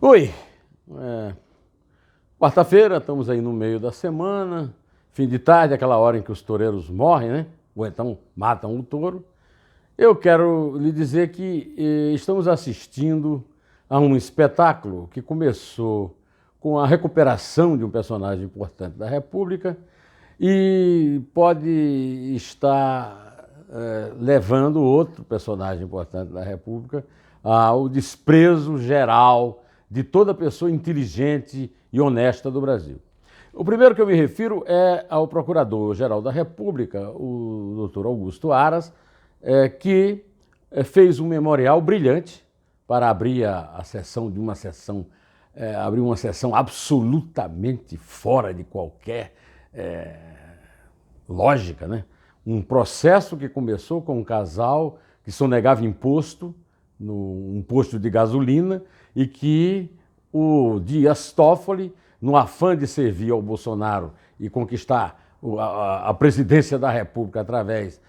Oi, é, quarta-feira, estamos aí no meio da semana, fim de tarde, aquela hora em que os toureiros morrem, né? Ou então matam o touro. Eu quero lhe dizer que estamos assistindo a um espetáculo que começou com a recuperação de um personagem importante da República e pode estar levando outro personagem importante da República ao desprezo geral de toda pessoa inteligente e honesta do Brasil. O primeiro que eu me refiro é ao Procurador-Geral da República, o doutor Augusto Aras, que fez um memorial brilhante para abrir a sessão de uma sessão, abrir uma sessão absolutamente fora de qualquer lógica, né? Um processo que começou com um casal que sonegava imposto, um posto de gasolina, e que o Dias Toffoli, no afã de servir ao Bolsonaro e conquistar a presidência da República através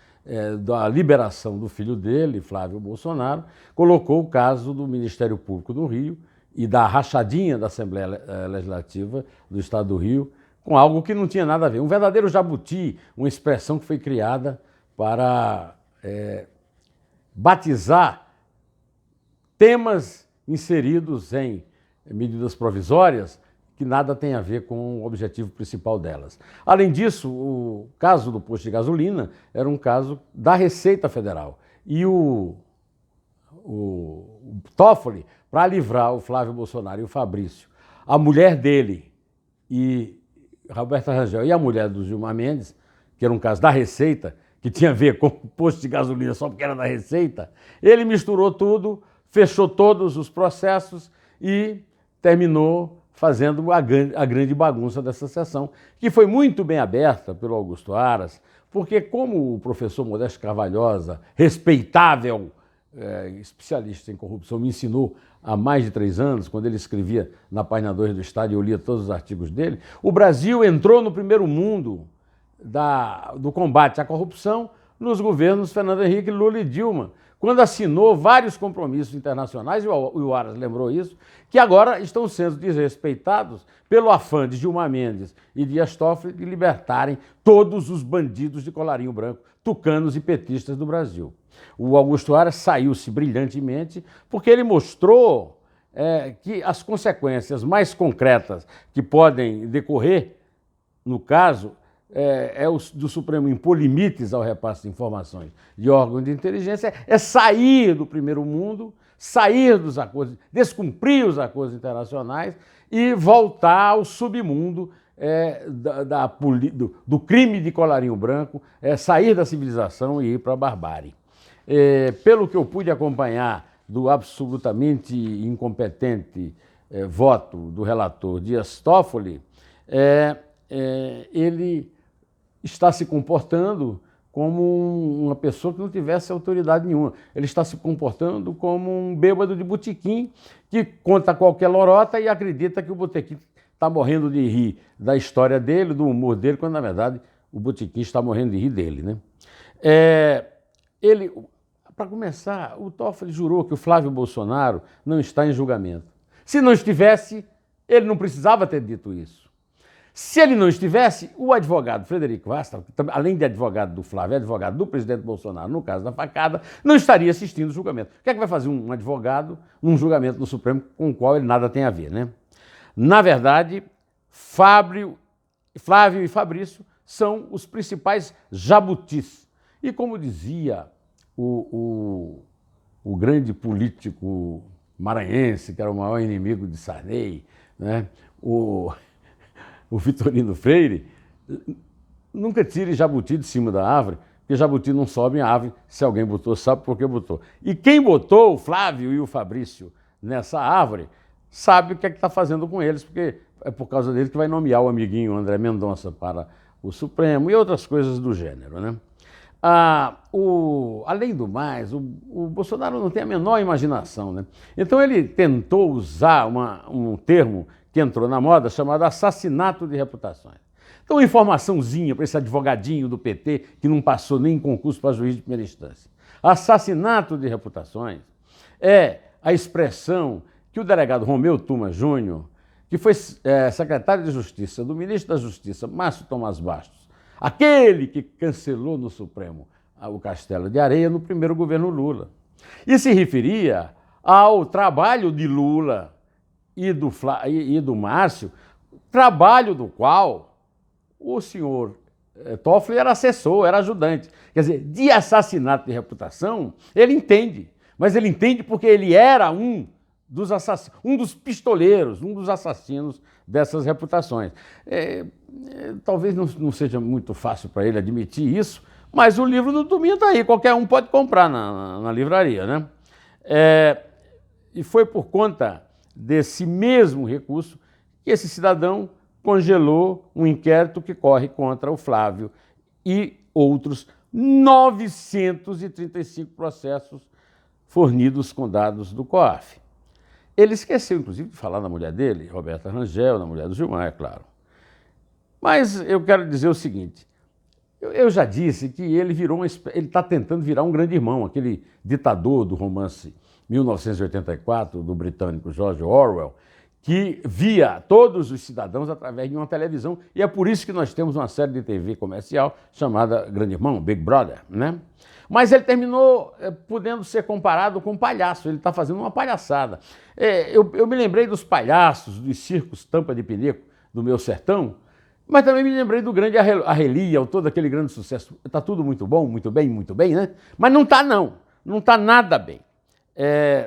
da liberação do filho dele, Flávio Bolsonaro, colocou o caso do Ministério Público do Rio e da rachadinha da Assembleia Legislativa do Estado do Rio com algo que não tinha nada a ver. Um verdadeiro jabuti, uma expressão que foi criada para batizar temas inseridos em medidas provisórias que nada tem a ver com o objetivo principal delas. Além disso, o caso do posto de gasolina era um caso da Receita Federal. E o Toffoli, para livrar o Flávio Bolsonaro e o Fabrício, a mulher dele e Roberta Rangel e a mulher do Gilmar Mendes, que era um caso da Receita, que tinha a ver com o posto de gasolina só porque era da Receita, ele misturou tudo, fechou todos os processos e terminou fazendo a grande bagunça dessa sessão, que foi muito bem aberta pelo Augusto Aras, porque como o professor Modesto Carvalhosa, respeitável especialista em corrupção, me ensinou há mais de 3 anos, quando ele escrevia na página 2 do Estado e eu lia todos os artigos dele, o Brasil entrou no primeiro mundo do combate à corrupção nos governos Fernando Henrique, Lula e Dilma, quando assinou vários compromissos internacionais, e o Aras lembrou isso, que agora estão sendo desrespeitados pelo afã de Gilmar Mendes e Dias Toffoli de libertarem todos os bandidos de colarinho branco, tucanos e petistas do Brasil. O Augusto Aras saiu-se brilhantemente porque ele mostrou que as consequências mais concretas que podem decorrer, no caso, do Supremo impor limites ao repasse de informações de órgãos de inteligência, é sair do primeiro mundo, sair dos acordos, descumprir os acordos internacionais e voltar ao submundo do crime de colarinho branco, sair da civilização e ir para a barbárie. Pelo que eu pude acompanhar do absolutamente incompetente voto do relator Dias Toffoli, ele está se comportando como uma pessoa que não tivesse autoridade nenhuma. Ele está se comportando como um bêbado de botequim que conta qualquer lorota e acredita que o botequim está morrendo de rir da história dele, do humor dele, quando na verdade o botequim está morrendo de rir dele, né? Para começar, o Toffoli jurou que o Flávio Bolsonaro não está em julgamento. Se não estivesse, ele não precisava ter dito isso. Se ele não estivesse, o advogado Frederico Vasta, além de advogado do Flávio, é advogado do presidente Bolsonaro, no caso da facada, não estaria assistindo o julgamento. O que é que vai fazer um advogado num julgamento no Supremo com o qual ele nada tem a ver, né? Na verdade, Flávio e Fabrício são os principais jabutis. E como dizia o grande político maranhense, que era o maior inimigo de Sarney, né? O Vitorino Freire, nunca tire jabuti de cima da árvore, porque jabuti não sobe em árvore, se alguém botou, sabe por que botou. E quem botou o Flávio e o Fabrício nessa árvore, sabe o que é que está fazendo com eles, porque é por causa deles que vai nomear o amiguinho André Mendonça para o Supremo e outras coisas do gênero, né? Além do mais, o Bolsonaro não tem a menor imaginação, né? Então ele tentou usar um termo que entrou na moda, chamado assassinato de reputações. Então, uma informaçãozinha para esse advogadinho do PT que não passou nem em concurso para juiz de primeira instância. Assassinato de reputações é a expressão que o delegado Romeu Tuma Júnior, que foi secretário de Justiça do ministro da Justiça, Márcio Tomás Bastos, aquele que cancelou no Supremo o Castelo de Areia no primeiro governo Lula. E se referia ao trabalho de Lula e do Márcio, trabalho do qual o senhor Toffoli era assessor, era ajudante. Quer dizer, de assassinato de reputação, ele entende. Mas ele entende porque ele era um dos pistoleiros, um dos assassinos dessas reputações. Talvez não seja muito fácil para ele admitir isso, mas o livro do Tuminha está aí, qualquer um pode comprar na livraria, né? E foi por conta desse mesmo recurso que esse cidadão congelou um inquérito que corre contra o Flávio e outros 935 processos fornidos com dados do COAF. Ele esqueceu, inclusive, de falar na mulher dele, Roberta Rangel, na mulher do Gilmar, é claro. Mas eu quero dizer o seguinte, eu já disse que ele está tentando virar um grande irmão, aquele ditador do romance 1984, do britânico George Orwell, que via todos os cidadãos através de uma televisão, e é por isso que nós temos uma série de TV comercial chamada Grande Irmão, Big Brother, né? Mas ele terminou podendo ser comparado com um palhaço, ele está fazendo uma palhaçada. Eu me lembrei dos palhaços, dos circos Tampa de Pinico, do meu sertão, mas também me lembrei do grande Arrelia, todo aquele grande sucesso. Está tudo muito bom, muito bem, né? Mas não está não está nada bem.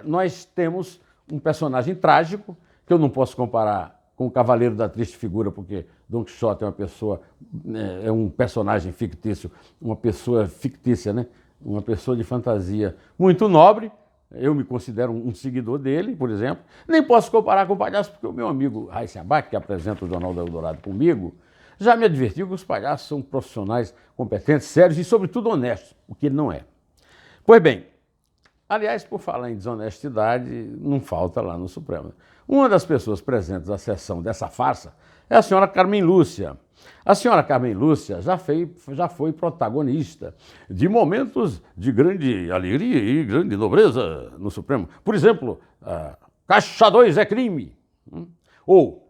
Nós temos um personagem trágico, que eu não posso comparar com o Cavaleiro da Triste Figura, porque Don Quixote é uma pessoa, é um personagem fictício, uma pessoa fictícia, né? Uma pessoa de fantasia muito nobre. Eu me considero um seguidor dele, por exemplo. Nem posso comparar com o palhaço, porque o meu amigo Raíssa Abac, que apresenta o Jornal do Eldorado comigo, já me advertiu que os palhaços são profissionais competentes, sérios e, sobretudo, honestos, o que ele não é. Pois bem, aliás, por falar em desonestidade, não falta lá no Supremo. Uma das pessoas presentes à sessão dessa farsa é a senhora Carmen Lúcia. A senhora Carmen Lúcia já foi protagonista de momentos de grande alegria e grande nobreza no Supremo. Por exemplo, Caixa 2 é crime. Ou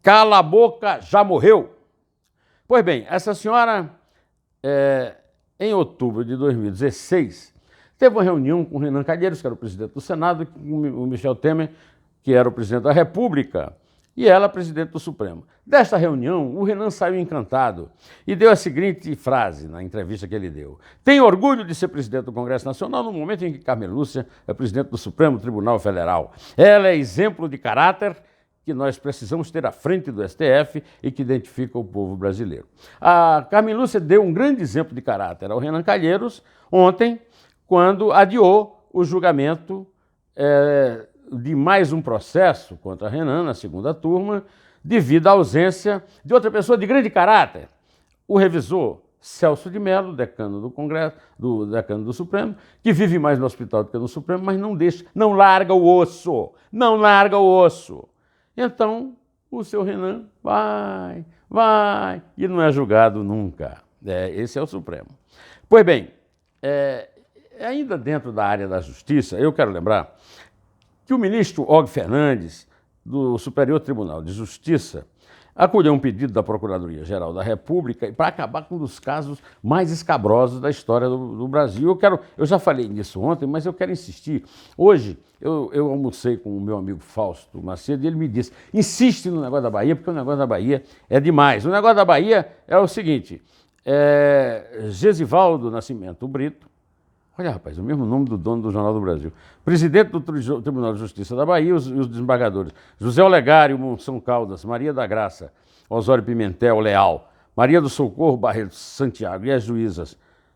Cala a boca, já morreu. Pois bem, essa senhora, em outubro de 2016, teve uma reunião com o Renan Calheiros, que era o presidente do Senado, e com o Michel Temer, que era o presidente da República, e ela, presidente do Supremo. Desta reunião, o Renan saiu encantado e deu a seguinte frase na entrevista que ele deu: "Tenho orgulho de ser presidente do Congresso Nacional no momento em que Carmen Lúcia é presidente do Supremo Tribunal Federal. Ela é exemplo de caráter que nós precisamos ter à frente do STF e que identifica o povo brasileiro." A Carmen Lúcia deu um grande exemplo de caráter ao Renan Calheiros ontem, quando adiou o julgamento de mais um processo contra Renan, na segunda turma, devido à ausência de outra pessoa de grande caráter, o revisor Celso de Mello, decano do Congresso, decano do Supremo, que vive mais no hospital do que no Supremo, mas não larga o osso, não larga o osso. Então, o seu Renan vai, e não é julgado nunca. Esse é o Supremo. Pois bem, ainda dentro da área da justiça, eu quero lembrar que o ministro Og Fernandes, do Superior Tribunal de Justiça, acolheu um pedido da Procuradoria-Geral da República para acabar com um dos casos mais escabrosos da história do Brasil. Eu já falei nisso ontem, mas eu quero insistir. Hoje, eu almocei com o meu amigo Fausto Macedo e ele me disse: insiste no negócio da Bahia, porque o negócio da Bahia é demais. O negócio da Bahia é o seguinte: Gesivaldo Nascimento Brito, olha, rapaz, o mesmo nome do dono do Jornal do Brasil, presidente do Tribunal de Justiça da Bahia, os desembargadores José Olegário Monção Caldas, Maria da Graça Osório Pimentel Leal, Maria do Socorro Barreto Santiago e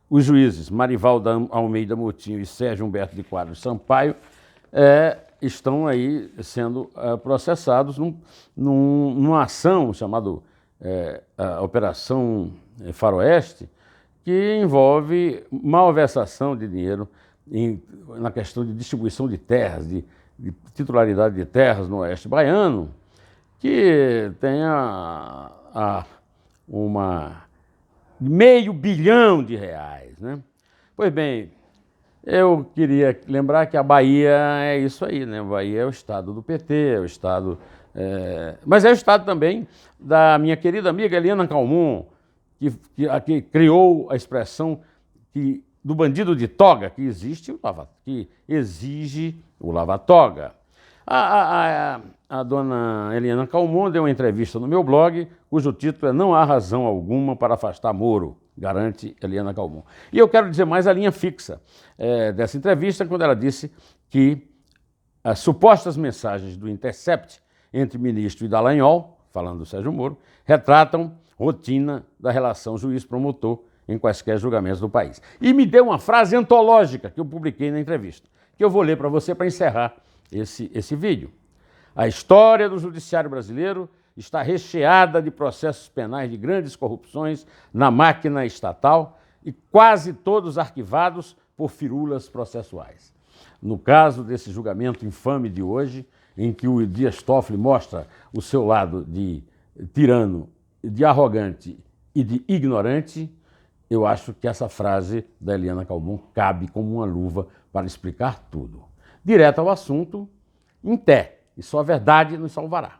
os juízes Marivalda Almeida Moutinho e Sérgio Humberto de Quadros Sampaio, estão aí sendo processados numa ação chamada Operação Faroeste, que envolve malversação de dinheiro na questão de distribuição de terras, de titularidade de terras no Oeste Baiano, que tenha uma R$ 500 milhões, né? Pois bem, Eu queria lembrar que a Bahia é isso aí, né? A Bahia é o estado do PT, é o estado... mas é o estado também da minha querida amiga Eliana Calmon, que criou a expressão do bandido de toga, que exige o lava-toga. A dona Eliana Calmon deu uma entrevista no meu blog, cujo título é Não há razão alguma para afastar Moro, garante Eliana Calmon. E eu quero dizer mais a linha fixa dessa entrevista, quando ela disse que as supostas mensagens do Intercept entre ministro e Dallagnol, falando do Sérgio Moro, retratam rotina da relação juiz-promotor em quaisquer julgamentos do país. E me deu uma frase antológica que eu publiquei na entrevista, que eu vou ler para você para encerrar esse vídeo. A história do judiciário brasileiro está recheada de processos penais de grandes corrupções na máquina estatal e quase todos arquivados por firulas processuais. No caso desse julgamento infame de hoje, em que o Dias Toffoli mostra o seu lado de tirano, de arrogante e de ignorante, eu acho que essa frase da Eliana Calmon cabe como uma luva para explicar tudo. Direto ao assunto, em té, e só a verdade nos salvará.